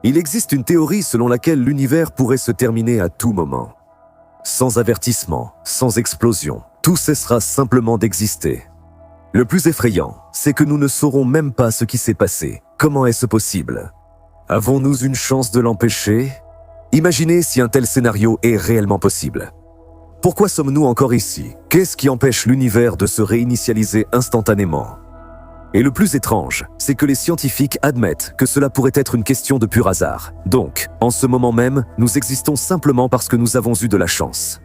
Il existe une théorie selon laquelle l'univers pourrait se terminer à tout moment. Sans avertissement, sans explosion, tout cessera simplement d'exister. Le plus effrayant, c'est que nous ne saurons même pas ce qui s'est passé. Comment est-ce possible? Avons-nous une chance de l'empêcher? Imaginez si un tel scénario est réellement possible. Pourquoi sommes-nous encore ici? Qu'est-ce qui empêche l'univers de se réinitialiser instantanément? Et le plus étrange, c'est que les scientifiques admettent que cela pourrait être une question de pur hasard. Donc, en ce moment même, nous existons simplement parce que nous avons eu de la chance.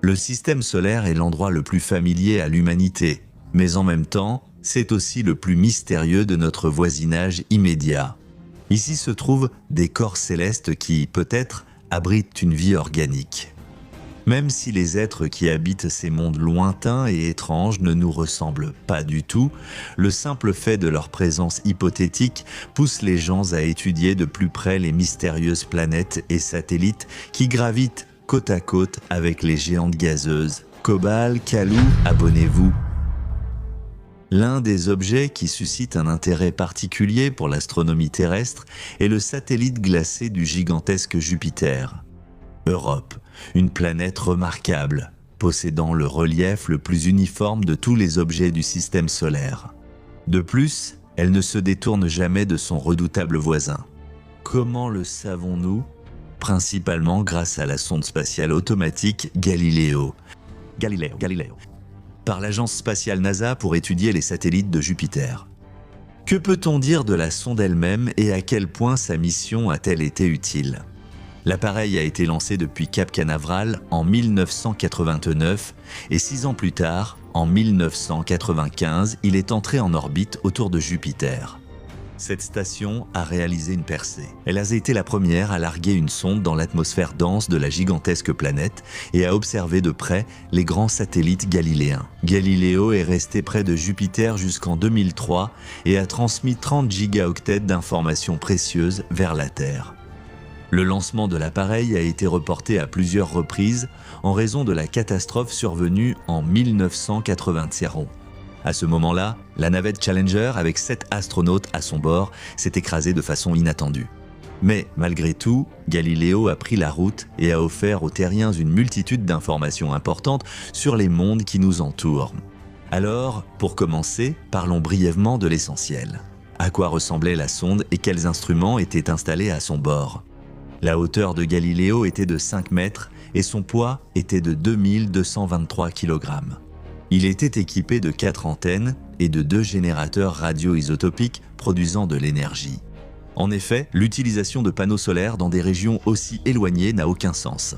Le système solaire est l'endroit le plus familier à l'humanité, mais en même temps, c'est aussi le plus mystérieux de notre voisinage immédiat. Ici se trouvent des corps célestes qui, peut-être, abritent une vie organique. Même si les êtres qui habitent ces mondes lointains et étranges ne nous ressemblent pas du tout, le simple fait de leur présence hypothétique pousse les gens à étudier de plus près les mystérieuses planètes et satellites qui gravitent côte à côte avec les géantes gazeuses. Cobal, Kalou, abonnez-vous. L'un des objets qui suscite un intérêt particulier pour l'astronomie terrestre est le satellite glacé du gigantesque Jupiter. Europe, une planète remarquable, possédant le relief le plus uniforme de tous les objets du système solaire. De plus, elle ne se détourne jamais de son redoutable voisin. Comment le savons-nous? Principalement grâce à la sonde spatiale automatique Galileo. Par l'agence spatiale NASA pour étudier les satellites de Jupiter. Que peut-on dire de la sonde elle-même et à quel point sa mission a-t-elle été utile? L'appareil a été lancé depuis Cap Canaveral en 1989 et 6 ans plus tard, en 1995, il est entré en orbite autour de Jupiter. Cette station a réalisé une percée. Elle a été la première à larguer une sonde dans l'atmosphère dense de la gigantesque planète et à observer de près les grands satellites galiléens. Galileo est resté près de Jupiter jusqu'en 2003 et a transmis 30 gigaoctets d'informations précieuses vers la Terre. Le lancement de l'appareil a été reporté à plusieurs reprises en raison de la catastrophe survenue en 1980. À ce moment-là, la navette Challenger, avec 7 astronautes à son bord, s'est écrasée de façon inattendue. Mais malgré tout, Galileo a pris la route et a offert aux terriens une multitude d'informations importantes sur les mondes qui nous entourent. Alors, pour commencer, parlons brièvement de l'essentiel. À quoi ressemblait la sonde et quels instruments étaient installés à son bord? La hauteur de Galileo était de 5 mètres et son poids était de 2223 kg. Il était équipé de 4 antennes et de 2 générateurs radio-isotopiques produisant de l'énergie. En effet, l'utilisation de panneaux solaires dans des régions aussi éloignées n'a aucun sens.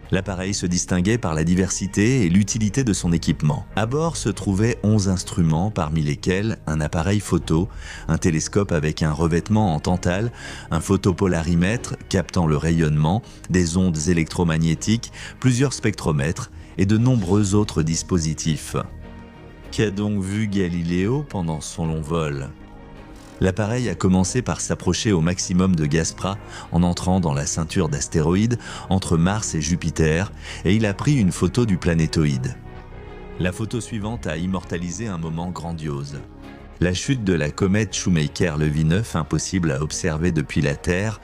L'appareil se distinguait par la diversité et l'utilité de son équipement. À bord se trouvaient 11 instruments, parmi lesquels un appareil photo, un télescope avec un revêtement en tantale, un photopolarimètre captant le rayonnement, des ondes électromagnétiques, plusieurs spectromètres et de nombreux autres dispositifs. Qu'a donc vu Galileo pendant son long vol? L'appareil a commencé par s'approcher au maximum de Gaspra en entrant dans la ceinture d'astéroïdes entre Mars et Jupiter et il a pris une photo du planétoïde. La photo suivante a immortalisé un moment grandiose. La chute de la comète Shoemaker-Levy 9, impossible à observer depuis la Terre.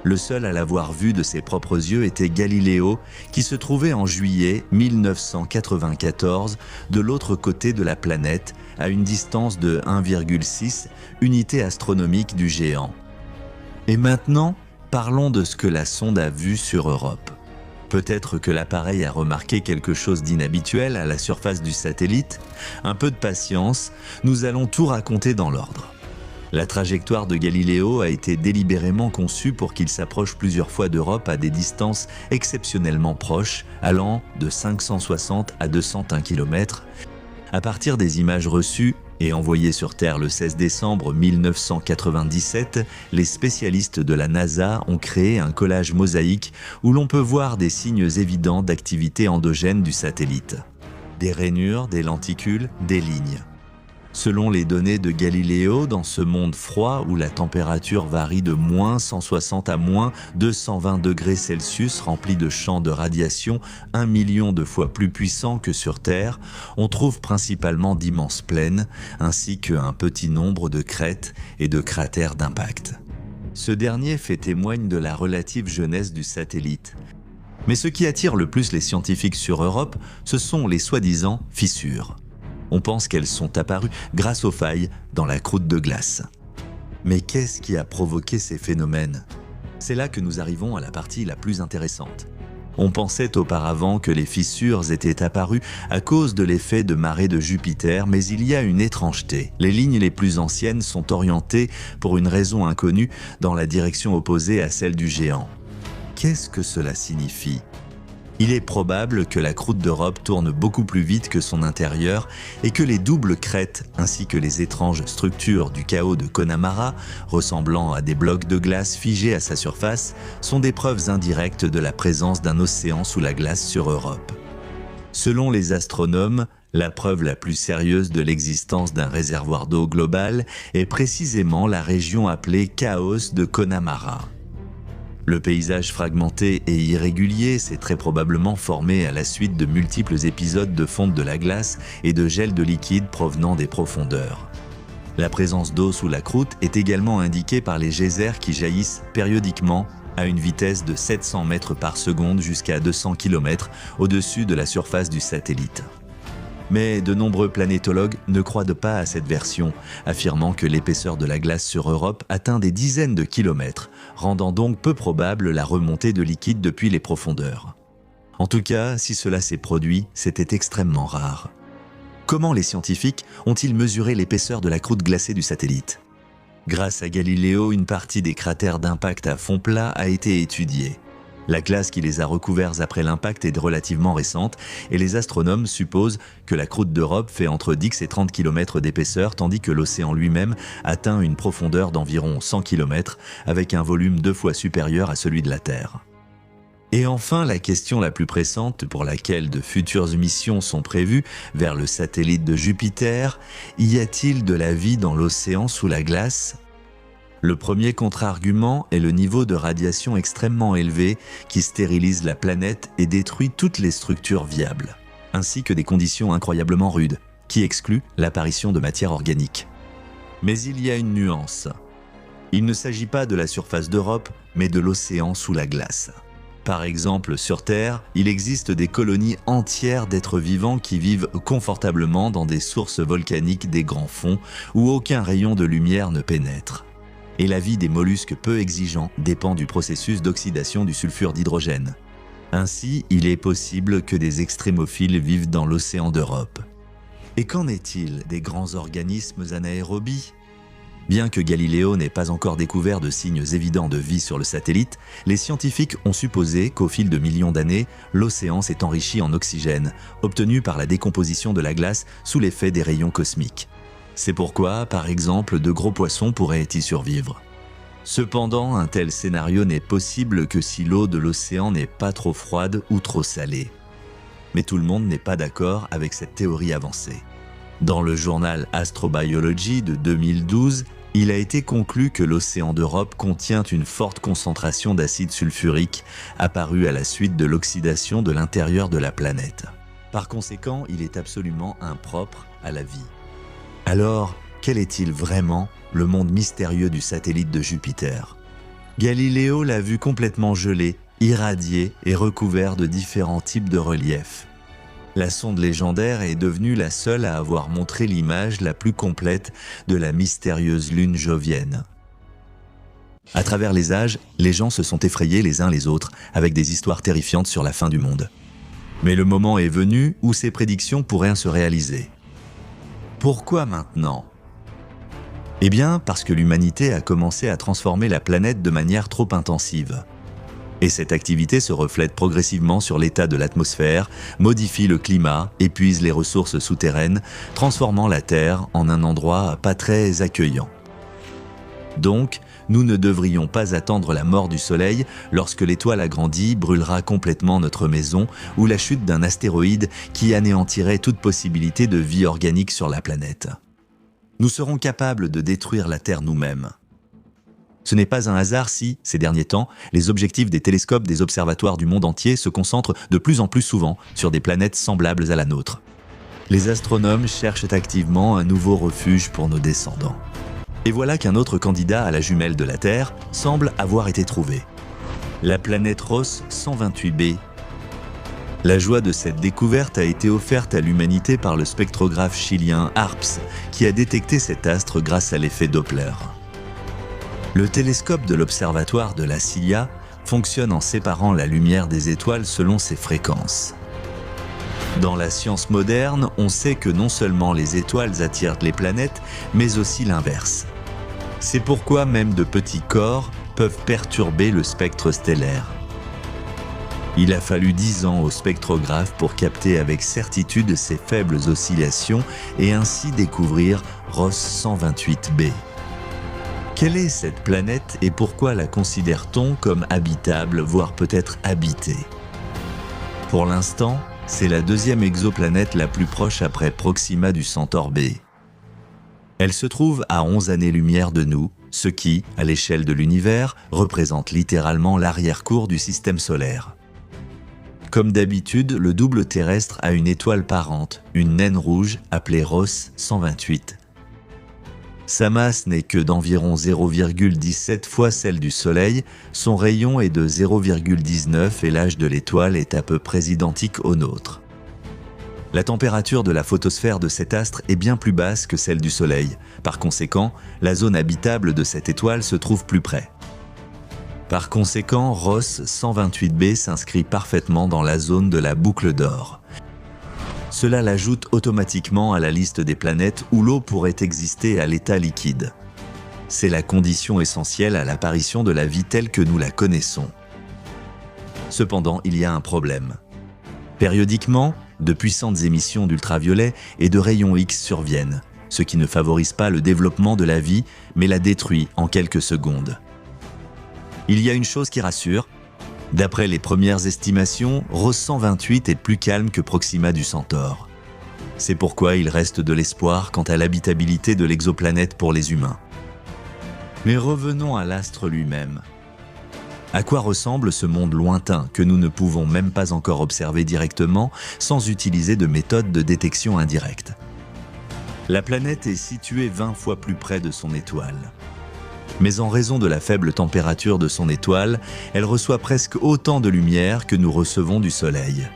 Le seul à l'avoir vue de ses propres yeux était Galiléo, qui se trouvait en juillet 1994 de l'autre côté de la planète, à une distance de 1,6 unité astronomique du géant. Et maintenant, parlons de ce que la sonde a vu sur Europe. Peut-être que l'appareil a remarqué quelque chose d'inhabituel à la surface du satellite. Un peu de patience, nous allons tout raconter dans l'ordre. La trajectoire de Galileo a été délibérément conçue pour qu'il s'approche plusieurs fois d'Europe à des distances exceptionnellement proches, allant de 560 à 201 km. À partir des images reçues et envoyées sur Terre le 16 décembre 1997, les spécialistes de la NASA ont créé un collage mosaïque où l'on peut voir des signes évidents d'activité endogène du satellite. Des rainures, des lenticules, des lignes. Selon les données de Galileo, dans ce monde froid où la température varie de moins 160 à moins 220 degrés Celsius rempli de champs de radiation 1 million de fois plus puissants que sur Terre, on trouve principalement d'immenses plaines ainsi qu'un petit nombre de crêtes et de cratères d'impact. Ce dernier fait témoigne de la relative jeunesse du satellite. Mais ce qui attire le plus les scientifiques sur Europe, ce sont les soi-disant fissures. On pense qu'elles sont apparues grâce aux failles dans la croûte de glace. Mais qu'est-ce qui a provoqué ces phénomènes ? C'est là que nous arrivons à la partie la plus intéressante. On pensait auparavant que les fissures étaient apparues à cause de l'effet de marée de Jupiter, mais il y a une étrangeté. Les lignes les plus anciennes sont orientées, pour une raison inconnue, dans la direction opposée à celle du géant. Qu'est-ce que cela signifie ? Il est probable que la croûte d'Europe tourne beaucoup plus vite que son intérieur et que les doubles crêtes ainsi que les étranges structures du chaos de Connemara, ressemblant à des blocs de glace figés à sa surface, sont des preuves indirectes de la présence d'un océan sous la glace sur Europe. Selon les astronomes, la preuve la plus sérieuse de l'existence d'un réservoir d'eau global est précisément la région appelée Chaos de Connemara. Le paysage fragmenté et irrégulier s'est très probablement formé à la suite de multiples épisodes de fonte de la glace et de gel de liquide provenant des profondeurs. La présence d'eau sous la croûte est également indiquée par les geysers qui jaillissent périodiquement à une vitesse de 700 mètres par seconde jusqu'à 200 km au-dessus de la surface du satellite. Mais de nombreux planétologues ne croient pas à cette version, affirmant que l'épaisseur de la glace sur Europe atteint des dizaines de kilomètres, rendant donc peu probable la remontée de liquide depuis les profondeurs. En tout cas, si cela s'est produit, c'était extrêmement rare. Comment les scientifiques ont-ils mesuré l'épaisseur de la croûte glacée du satellite ? Grâce à Galiléo, une partie des cratères d'impact à fond plat a été étudiée. La glace qui les a recouverts après l'impact est relativement récente et les astronomes supposent que la croûte d'Europe fait entre 10 et 30 km d'épaisseur tandis que l'océan lui-même atteint une profondeur d'environ 100 km avec un volume 2 fois supérieur à celui de la Terre. Et enfin, la question la plus pressante pour laquelle de futures missions sont prévues vers le satellite de Jupiter, y a-t-il de la vie dans l'océan sous la glace ? Le premier contre-argument est le niveau de radiation extrêmement élevé qui stérilise la planète et détruit toutes les structures viables, ainsi que des conditions incroyablement rudes, qui excluent l'apparition de matière organique. Mais il y a une nuance. Il ne s'agit pas de la surface d'Europe, mais de l'océan sous la glace. Par exemple, sur Terre, il existe des colonies entières d'êtres vivants qui vivent confortablement dans des sources volcaniques des grands fonds où aucun rayon de lumière ne pénètre. Et la vie des mollusques peu exigeants dépend du processus d'oxydation du sulfure d'hydrogène. Ainsi, il est possible que des extrémophiles vivent dans l'océan d'Europe. Et qu'en est-il des grands organismes anaérobies ? Bien que Galiléo n'ait pas encore découvert de signes évidents de vie sur le satellite, les scientifiques ont supposé qu'au fil de millions d'années, l'océan s'est enrichi en oxygène, obtenu par la décomposition de la glace sous l'effet des rayons cosmiques. C'est pourquoi, par exemple, de gros poissons pourraient y survivre. Cependant, un tel scénario n'est possible que si l'eau de l'océan n'est pas trop froide ou trop salée. Mais tout le monde n'est pas d'accord avec cette théorie avancée. Dans le journal Astrobiology de 2012, il a été conclu que l'océan d'Europe contient une forte concentration d'acide sulfurique apparue à la suite de l'oxydation de l'intérieur de la planète. Par conséquent, il est absolument impropre à la vie. Alors, quel est-il vraiment, le monde mystérieux du satellite de Jupiter ? Galiléo l'a vu complètement gelé, irradié et recouvert de différents types de reliefs. La sonde légendaire est devenue la seule à avoir montré l'image la plus complète de la mystérieuse lune jovienne. À travers les âges, les gens se sont effrayés les uns les autres avec des histoires terrifiantes sur la fin du monde. Mais le moment est venu où ces prédictions pourraient se réaliser. Pourquoi maintenant ? Eh bien, parce que l'humanité a commencé à transformer la planète de manière trop intensive. Et cette activité se reflète progressivement sur l'état de l'atmosphère, modifie le climat, épuise les ressources souterraines, transformant la Terre en un endroit pas très accueillant. Donc, nous ne devrions pas attendre la mort du Soleil lorsque l'étoile agrandie brûlera complètement notre maison ou la chute d'un astéroïde qui anéantirait toute possibilité de vie organique sur la planète. Nous serons capables de détruire la Terre nous-mêmes. Ce n'est pas un hasard si, ces derniers temps, les objectifs des télescopes des observatoires du monde entier se concentrent de plus en plus souvent sur des planètes semblables à la nôtre. Les astronomes cherchent activement un nouveau refuge pour nos descendants. Et voilà qu'un autre candidat à la jumelle de la Terre semble avoir été trouvé. La planète Ross 128b. La joie de cette découverte a été offerte à l'humanité par le spectrographe chilien HARPS, qui a détecté cet astre grâce à l'effet Doppler. Le télescope de l'observatoire de la Silla fonctionne en séparant la lumière des étoiles selon ses fréquences. Dans la science moderne, on sait que non seulement les étoiles attirent les planètes, mais aussi l'inverse. C'est pourquoi même de petits corps peuvent perturber le spectre stellaire. Il a fallu 10 ans au spectrographe pour capter avec certitude ces faibles oscillations et ainsi découvrir Ross 128b. Quelle est cette planète et pourquoi la considère-t-on comme habitable, voire peut-être habitée? Pour l'instant, c'est la deuxième exoplanète la plus proche après Proxima du Centaure B. Elle se trouve à 11 années-lumière de nous, ce qui, à l'échelle de l'univers, représente littéralement l'arrière-cour du système solaire. Comme d'habitude, le double terrestre a une étoile parente, une naine rouge appelée Ross 128. Sa masse n'est que d'environ 0,17 fois celle du Soleil, son rayon est de 0,19 et l'âge de l'étoile est à peu près identique au nôtre. La température de la photosphère de cet astre est bien plus basse que celle du Soleil. Par conséquent, la zone habitable de cette étoile se trouve plus près. Par conséquent, Ross 128b s'inscrit parfaitement dans la zone de la boucle d'or. Cela l'ajoute automatiquement à la liste des planètes où l'eau pourrait exister à l'état liquide. C'est la condition essentielle à l'apparition de la vie telle que nous la connaissons. Cependant, il y a un problème. Périodiquement, de puissantes émissions d'ultraviolets et de rayons X surviennent, ce qui ne favorise pas le développement de la vie, mais la détruit en quelques secondes. Il y a une chose qui rassure. D'après les premières estimations, Ross 128 est plus calme que Proxima du Centaure. C'est pourquoi il reste de l'espoir quant à l'habitabilité de l'exoplanète pour les humains. Mais revenons à l'astre lui-même. À quoi ressemble ce monde lointain que nous ne pouvons même pas encore observer directement sans utiliser de méthodes de détection indirecte? La planète est située 20 fois plus près de son étoile. Mais en raison de la faible température de son étoile, elle reçoit presque autant de lumière que nous recevons du Soleil.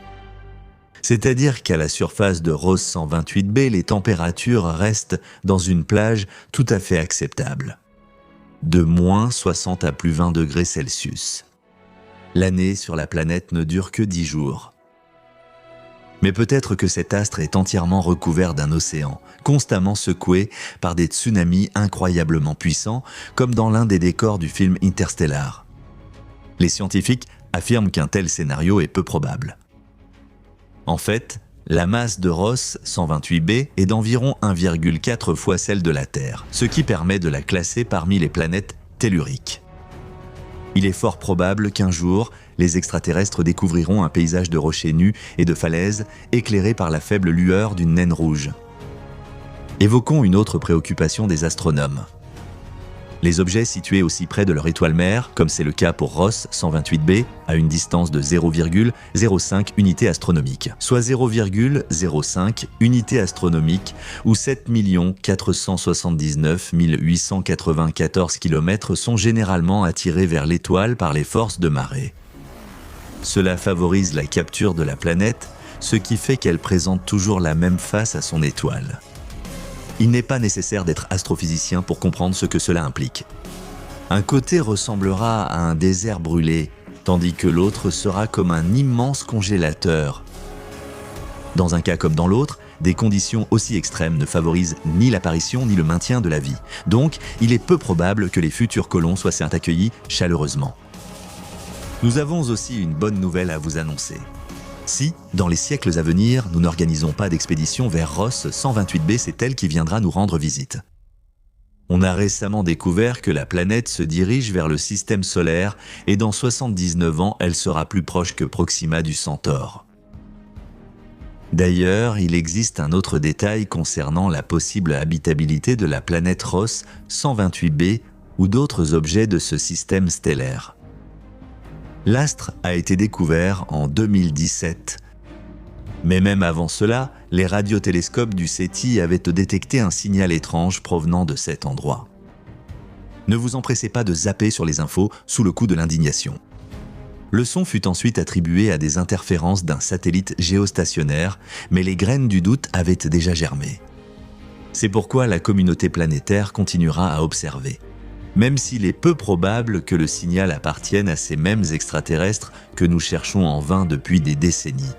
C'est-à-dire qu'à la surface de Ross 128b, les températures restent dans une plage tout à fait acceptable. De moins 60 à plus 20 degrés Celsius. L'année sur la planète ne dure que 10 jours. Mais peut-être que cet astre est entièrement recouvert d'un océan, constamment secoué par des tsunamis incroyablement puissants, comme dans l'un des décors du film Interstellar. Les scientifiques affirment qu'un tel scénario est peu probable. En fait, la masse de Ross 128b est d'environ 1,4 fois celle de la Terre, ce qui permet de la classer parmi les planètes telluriques. Il est fort probable qu'un jour, les extraterrestres découvriront un paysage de rochers nus et de falaises éclairés par la faible lueur d'une naine rouge. Évoquons une autre préoccupation des astronomes. Les objets situés aussi près de leur étoile mère, comme c'est le cas pour Ross 128b, à une distance de 0,05 unités astronomiques, soit 0,05 unités astronomiques ou 7 479 894 km sont généralement attirés vers l'étoile par les forces de marée. Cela favorise la capture de la planète, ce qui fait qu'elle présente toujours la même face à son étoile. Il n'est pas nécessaire d'être astrophysicien pour comprendre ce que cela implique. Un côté ressemblera à un désert brûlé, tandis que l'autre sera comme un immense congélateur. Dans un cas comme dans l'autre, des conditions aussi extrêmes ne favorisent ni l'apparition ni le maintien de la vie. Donc, il est peu probable que les futurs colons soient accueillis chaleureusement. Nous avons aussi une bonne nouvelle à vous annoncer. Si, dans les siècles à venir, nous n'organisons pas d'expédition vers Ross 128b, c'est elle qui viendra nous rendre visite. On a récemment découvert que la planète se dirige vers le système solaire et dans 79 ans, elle sera plus proche que Proxima du Centaure. D'ailleurs, il existe un autre détail concernant la possible habitabilité de la planète Ross 128b ou d'autres objets de ce système stellaire. L'astre a été découvert en 2017. Mais même avant cela, les radiotélescopes du SETI avaient détecté un signal étrange provenant de cet endroit. Ne vous empressez pas de zapper sur les infos sous le coup de l'indignation. Le son fut ensuite attribué à des interférences d'un satellite géostationnaire, mais les graines du doute avaient déjà germé. C'est pourquoi la communauté planétaire continuera à observer, même s'il est peu probable que le signal appartienne à ces mêmes extraterrestres que nous cherchons en vain depuis des décennies.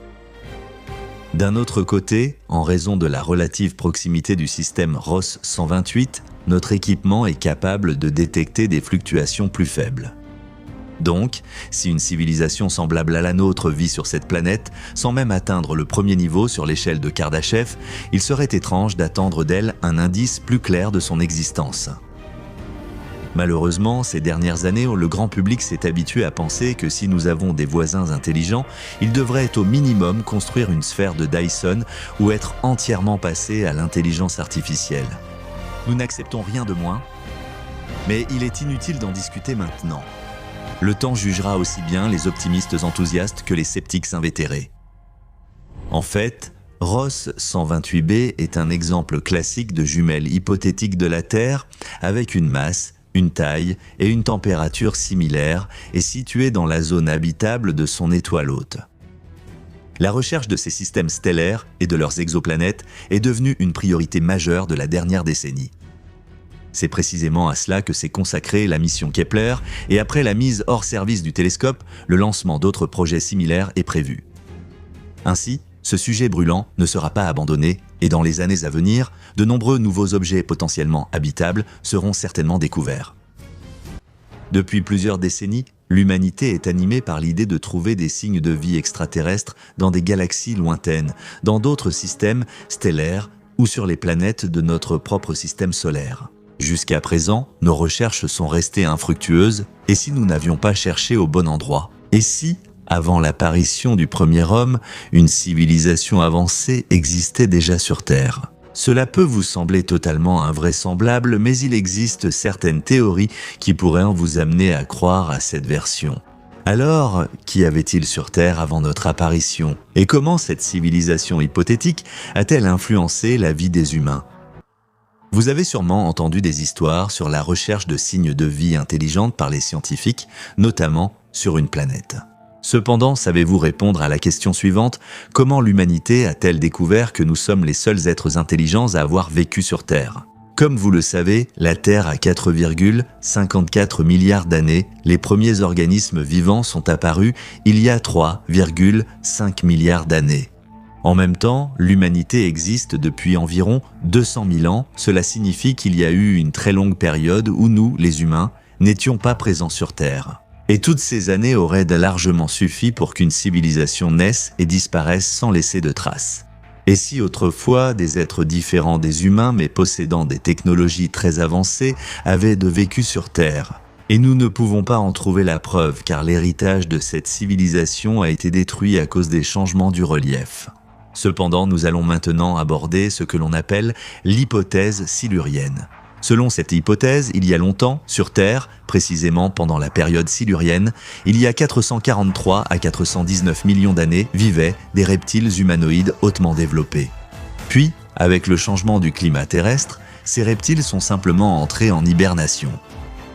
D'un autre côté, en raison de la relative proximité du système Ross 128, notre équipement est capable de détecter des fluctuations plus faibles. Donc, si une civilisation semblable à la nôtre vit sur cette planète, sans même atteindre le premier niveau sur l'échelle de Kardashev, il serait étrange d'attendre d'elle un indice plus clair de son existence. Malheureusement, ces dernières années, le grand public s'est habitué à penser que si nous avons des voisins intelligents, ils devraient au minimum construire une sphère de Dyson ou être entièrement passés à l'intelligence artificielle. Nous n'acceptons rien de moins, mais il est inutile d'en discuter maintenant. Le temps jugera aussi bien les optimistes enthousiastes que les sceptiques invétérés. En fait, Ross 128b est un exemple classique de jumelle hypothétique de la Terre avec une masse, une taille et une température similaires et située dans la zone habitable de son étoile hôte. La recherche de ces systèmes stellaires et de leurs exoplanètes est devenue une priorité majeure de la dernière décennie. C'est précisément à cela que s'est consacrée la mission Kepler et après la mise hors service du télescope, le lancement d'autres projets similaires est prévu. Ainsi, ce sujet brûlant ne sera pas abandonné et dans les années à venir, de nombreux nouveaux objets potentiellement habitables seront certainement découverts. Depuis plusieurs décennies, l'humanité est animée par l'idée de trouver des signes de vie extraterrestres dans des galaxies lointaines, dans d'autres systèmes stellaires ou sur les planètes de notre propre système solaire. Jusqu'à présent, nos recherches sont restées infructueuses, et si nous n'avions pas cherché au bon endroit? Et si, avant l'apparition du premier homme, une civilisation avancée existait déjà sur Terre? Cela peut vous sembler totalement invraisemblable, mais il existe certaines théories qui pourraient vous amener à croire à cette version. Alors, qu'y avait-il sur Terre avant notre apparition? Et comment cette civilisation hypothétique a-t-elle influencé la vie des humains? Vous avez sûrement entendu des histoires sur la recherche de signes de vie intelligente par les scientifiques, notamment sur une planète. Cependant, savez-vous répondre à la question suivante: comment l'humanité a-t-elle découvert que nous sommes les seuls êtres intelligents à avoir vécu sur Terre? Comme vous le savez, la Terre a 4,54 milliards d'années. Les premiers organismes vivants sont apparus il y a 3,5 milliards d'années. En même temps, l'humanité existe depuis environ 200 000 ans. Cela signifie qu'il y a eu une très longue période où nous, les humains, n'étions pas présents sur Terre. Et toutes ces années auraient largement suffi pour qu'une civilisation naisse et disparaisse sans laisser de traces. Et si autrefois des êtres différents des humains mais possédant des technologies très avancées avaient vécu sur Terre? Et nous ne pouvons pas en trouver la preuve car l'héritage de cette civilisation a été détruit à cause des changements du relief. Cependant, nous allons maintenant aborder ce que l'on appelle l'hypothèse silurienne. Selon cette hypothèse, il y a longtemps, sur Terre, précisément pendant la période silurienne, il y a 443 à 419 millions d'années, vivaient des reptiles humanoïdes hautement développés. Puis, avec le changement du climat terrestre, ces reptiles sont simplement entrés en hibernation.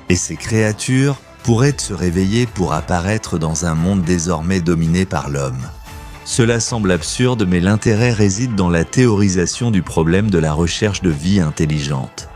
Et ces créatures pourraient se réveiller pour apparaître dans un monde désormais dominé par l'homme. Cela semble absurde, mais l'intérêt réside dans la théorisation du problème de la recherche de vie intelligente.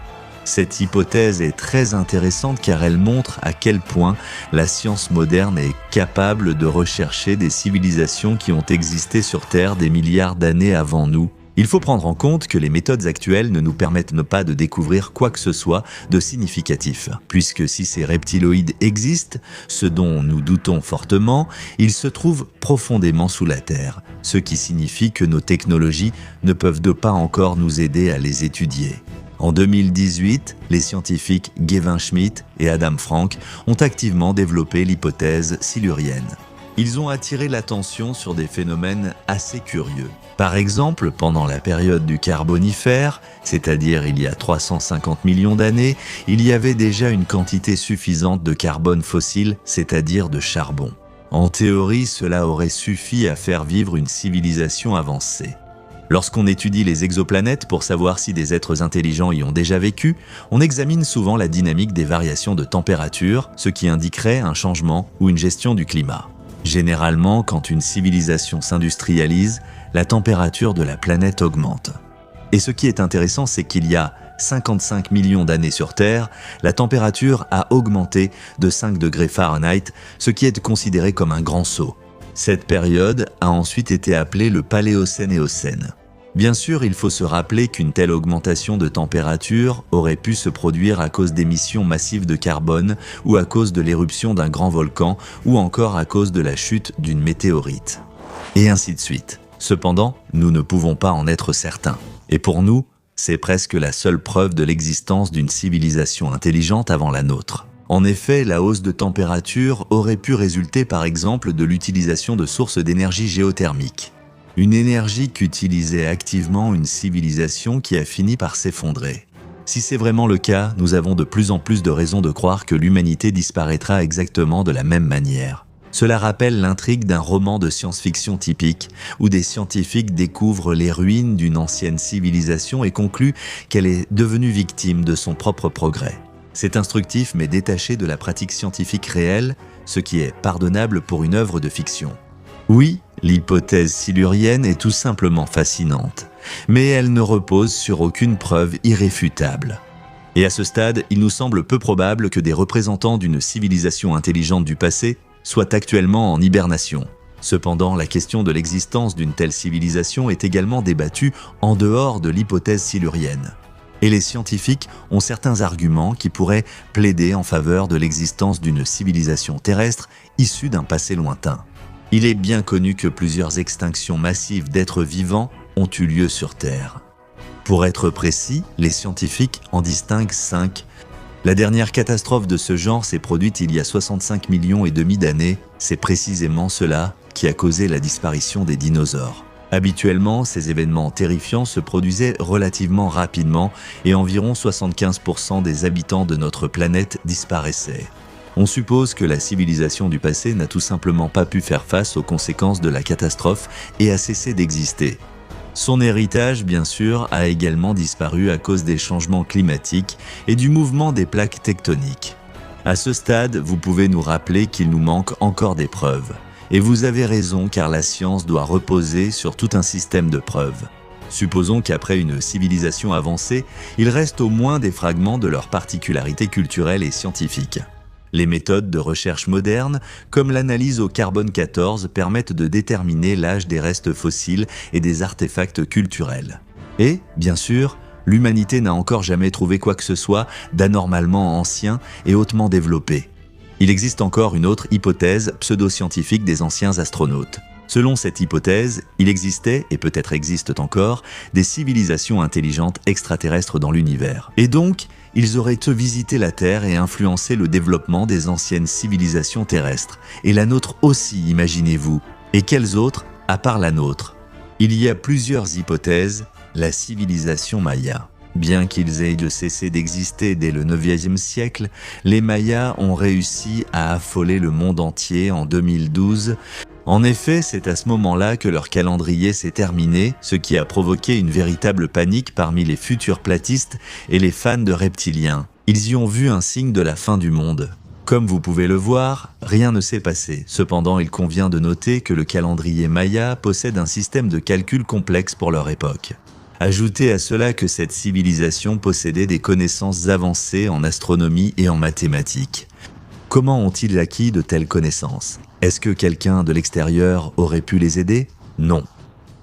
Cette hypothèse est très intéressante car elle montre à quel point la science moderne est capable de rechercher des civilisations qui ont existé sur Terre des milliards d'années avant nous. Il faut prendre en compte que les méthodes actuelles ne nous permettent pas de découvrir quoi que ce soit de significatif, puisque si ces reptiloïdes existent, ce dont nous doutons fortement, ils se trouvent profondément sous la Terre, ce qui signifie que nos technologies ne peuvent pas encore nous aider à les étudier. En 2018, les scientifiques Gavin Schmidt et Adam Frank ont activement développé l'hypothèse silurienne. Ils ont attiré l'attention sur des phénomènes assez curieux. Par exemple, pendant la période du Carbonifère, c'est-à-dire il y a 350 millions d'années, il y avait déjà une quantité suffisante de carbone fossile, c'est-à-dire de charbon. En théorie, cela aurait suffi à faire vivre une civilisation avancée. Lorsqu'on étudie les exoplanètes pour savoir si des êtres intelligents y ont déjà vécu, on examine souvent la dynamique des variations de température, ce qui indiquerait un changement ou une gestion du climat. Généralement, quand une civilisation s'industrialise, la température de la planète augmente. Et ce qui est intéressant, c'est qu'il y a 55 millions d'années sur Terre, la température a augmenté de 5 degrés Fahrenheit, ce qui est considéré comme un grand saut. Cette période a ensuite été appelée le Paléocène-Éocène. Bien sûr, il faut se rappeler qu'une telle augmentation de température aurait pu se produire à cause d'émissions massives de carbone ou à cause de l'éruption d'un grand volcan ou encore à cause de la chute d'une météorite. Et ainsi de suite. Cependant, nous ne pouvons pas en être certains. Et pour nous, c'est presque la seule preuve de l'existence d'une civilisation intelligente avant la nôtre. En effet, la hausse de température aurait pu résulter par exemple de l'utilisation de sources d'énergie géothermique. Une énergie qu'utilisait activement une civilisation qui a fini par s'effondrer. Si c'est vraiment le cas, nous avons de plus en plus de raisons de croire que l'humanité disparaîtra exactement de la même manière. Cela rappelle l'intrigue d'un roman de science-fiction typique, où des scientifiques découvrent les ruines d'une ancienne civilisation et concluent qu'elle est devenue victime de son propre progrès. C'est instructif mais détaché de la pratique scientifique réelle, ce qui est pardonnable pour une œuvre de fiction. Oui, l'hypothèse silurienne est tout simplement fascinante, mais elle ne repose sur aucune preuve irréfutable. Et à ce stade, il nous semble peu probable que des représentants d'une civilisation intelligente du passé soient actuellement en hibernation. Cependant, la question de l'existence d'une telle civilisation est également débattue en dehors de l'hypothèse silurienne. Et les scientifiques ont certains arguments qui pourraient plaider en faveur de l'existence d'une civilisation terrestre issue d'un passé lointain. Il est bien connu que plusieurs extinctions massives d'êtres vivants ont eu lieu sur Terre. Pour être précis, les scientifiques en distinguent 5. La dernière catastrophe de ce genre s'est produite il y a 65 millions et demi d'années. C'est précisément cela qui a causé la disparition des dinosaures. Habituellement, ces événements terrifiants se produisaient relativement rapidement et environ 75% des habitants de notre planète disparaissaient. On suppose que la civilisation du passé n'a tout simplement pas pu faire face aux conséquences de la catastrophe et a cessé d'exister. Son héritage, bien sûr, a également disparu à cause des changements climatiques et du mouvement des plaques tectoniques. À ce stade, vous pouvez nous rappeler qu'il nous manque encore des preuves. Et vous avez raison car la science doit reposer sur tout un système de preuves. Supposons qu'après une civilisation avancée, il reste au moins des fragments de leurs particularités culturelles et scientifiques. Les méthodes de recherche modernes, comme l'analyse au carbone 14, permettent de déterminer l'âge des restes fossiles et des artefacts culturels. Et, bien sûr, l'humanité n'a encore jamais trouvé quoi que ce soit d'anormalement ancien et hautement développé. Il existe encore une autre hypothèse pseudo-scientifique des anciens astronautes. Selon cette hypothèse, il existait, et peut-être existent encore, des civilisations intelligentes extraterrestres dans l'univers. Et donc, ils auraient visité la Terre et influencé le développement des anciennes civilisations terrestres. Et la nôtre aussi, imaginez-vous. Et quelles autres, à part la nôtre? Il y a plusieurs hypothèses. La civilisation maya. Bien qu'ils aient cessé d'exister dès le IXe siècle, les Mayas ont réussi à affoler le monde entier en 2012. En effet, c'est à ce moment-là que leur calendrier s'est terminé, ce qui a provoqué une véritable panique parmi les futurs platistes et les fans de reptiliens. Ils y ont vu un signe de la fin du monde. Comme vous pouvez le voir, rien ne s'est passé. Cependant, il convient de noter que le calendrier Maya possède un système de calcul complexe pour leur époque. Ajoutez à cela que cette civilisation possédait des connaissances avancées en astronomie et en mathématiques. Comment ont-ils acquis de telles connaissances? Est-ce que quelqu'un de l'extérieur aurait pu les aider? Non.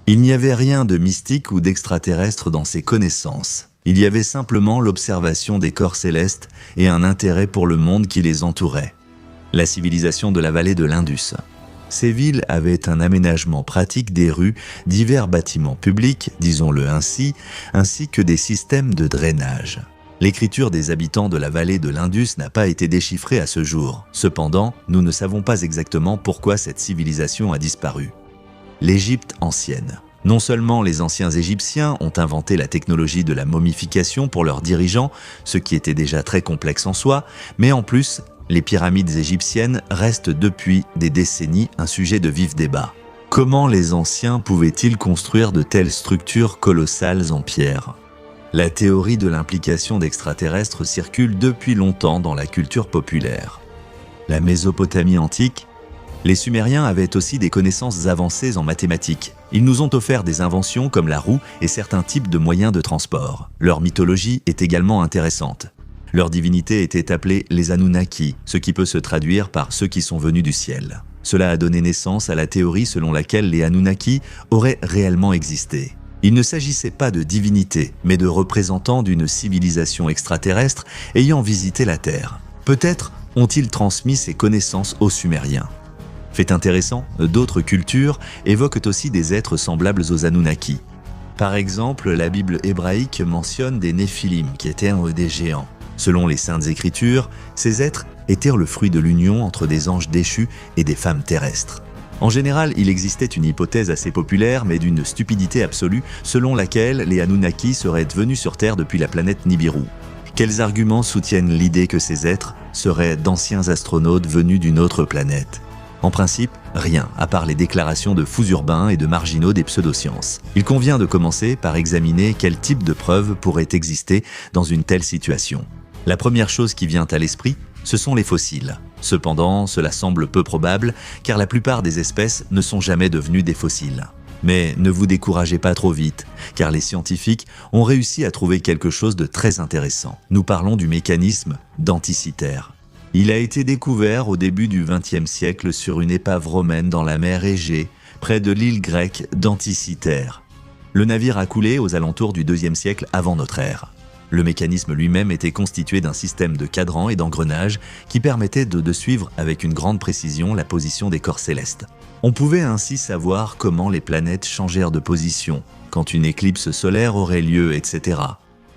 Il n'y avait rien de mystique ou d'extraterrestre dans ces connaissances. Il y avait simplement l'observation des corps célestes et un intérêt pour le monde qui les entourait. La civilisation de la vallée de l'Indus. Ces villes avaient un aménagement pratique des rues, divers bâtiments publics, disons-le ainsi que des systèmes de drainage. L'écriture des habitants de la vallée de l'Indus n'a pas été déchiffrée à ce jour. Cependant, nous ne savons pas exactement pourquoi cette civilisation a disparu. L'Égypte ancienne. Non seulement les anciens Égyptiens ont inventé la technologie de la momification pour leurs dirigeants, ce qui était déjà très complexe en soi, mais en plus, les pyramides égyptiennes restent depuis des décennies un sujet de vif débat. Comment les anciens pouvaient-ils construire de telles structures colossales en pierre ? La théorie de l'implication d'extraterrestres circule depuis longtemps dans la culture populaire. La Mésopotamie antique, les Sumériens avaient aussi des connaissances avancées en mathématiques. Ils nous ont offert des inventions comme la roue et certains types de moyens de transport. Leur mythologie est également intéressante. Leur divinité était appelée les Anunnaki, ce qui peut se traduire par ceux qui sont venus du ciel. Cela a donné naissance à la théorie selon laquelle les Anunnaki auraient réellement existé. Il ne s'agissait pas de divinités, mais de représentants d'une civilisation extraterrestre ayant visité la Terre. Peut-être ont-ils transmis ces connaissances aux Sumériens. Fait intéressant, d'autres cultures évoquent aussi des êtres semblables aux Anunnaki. Par exemple, la Bible hébraïque mentionne des Néphilim qui étaient des géants. Selon les Saintes Écritures, ces êtres étaient le fruit de l'union entre des anges déchus et des femmes terrestres. En général, il existait une hypothèse assez populaire, mais d'une stupidité absolue, selon laquelle les Anunnaki seraient venus sur Terre depuis la planète Nibiru. Quels arguments soutiennent l'idée que ces êtres seraient d'anciens astronautes venus d'une autre planète ? En principe, rien, à part les déclarations de fous urbains et de marginaux des pseudosciences. Il convient de commencer par examiner quel type de preuves pourrait exister dans une telle situation. La première chose qui vient à l'esprit, ce sont les fossiles. Cependant, cela semble peu probable, car la plupart des espèces ne sont jamais devenues des fossiles. Mais ne vous découragez pas trop vite, car les scientifiques ont réussi à trouver quelque chose de très intéressant. Nous parlons du mécanisme d'Anticythère. Il a été découvert au début du XXe siècle sur une épave romaine dans la mer Égée, près de l'île grecque d'Anticythère. Le navire a coulé aux alentours du IIe siècle avant notre ère. Le mécanisme lui-même était constitué d'un système de cadrans et d'engrenages qui permettait de suivre avec une grande précision la position des corps célestes. On pouvait ainsi savoir comment les planètes changèrent de position, quand une éclipse solaire aurait lieu, etc.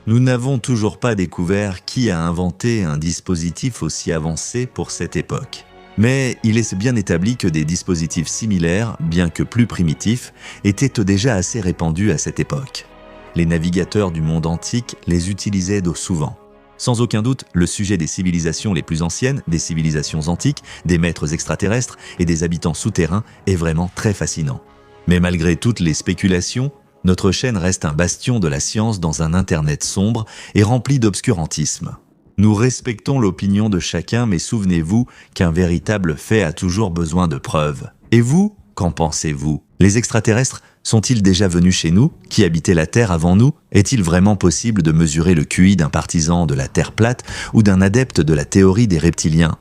Nous n'avons toujours pas découvert qui a inventé un dispositif aussi avancé pour cette époque. Mais il est bien établi que des dispositifs similaires, bien que plus primitifs, étaient déjà assez répandus à cette époque. Les navigateurs du monde antique les utilisaient souvent. Sans aucun doute, le sujet des civilisations les plus anciennes, des civilisations antiques, des maîtres extraterrestres et des habitants souterrains est vraiment très fascinant. Mais malgré toutes les spéculations, notre chaîne reste un bastion de la science dans un Internet sombre et rempli d'obscurantisme. Nous respectons l'opinion de chacun, mais souvenez-vous qu'un véritable fait a toujours besoin de preuves. Et vous, qu'en pensez-vous ? Les extraterrestres sont-ils déjà venus chez nous, qui habitaient la Terre avant nous ? Est-il vraiment possible de mesurer le QI d'un partisan de la Terre plate ou d'un adepte de la théorie des reptiliens ?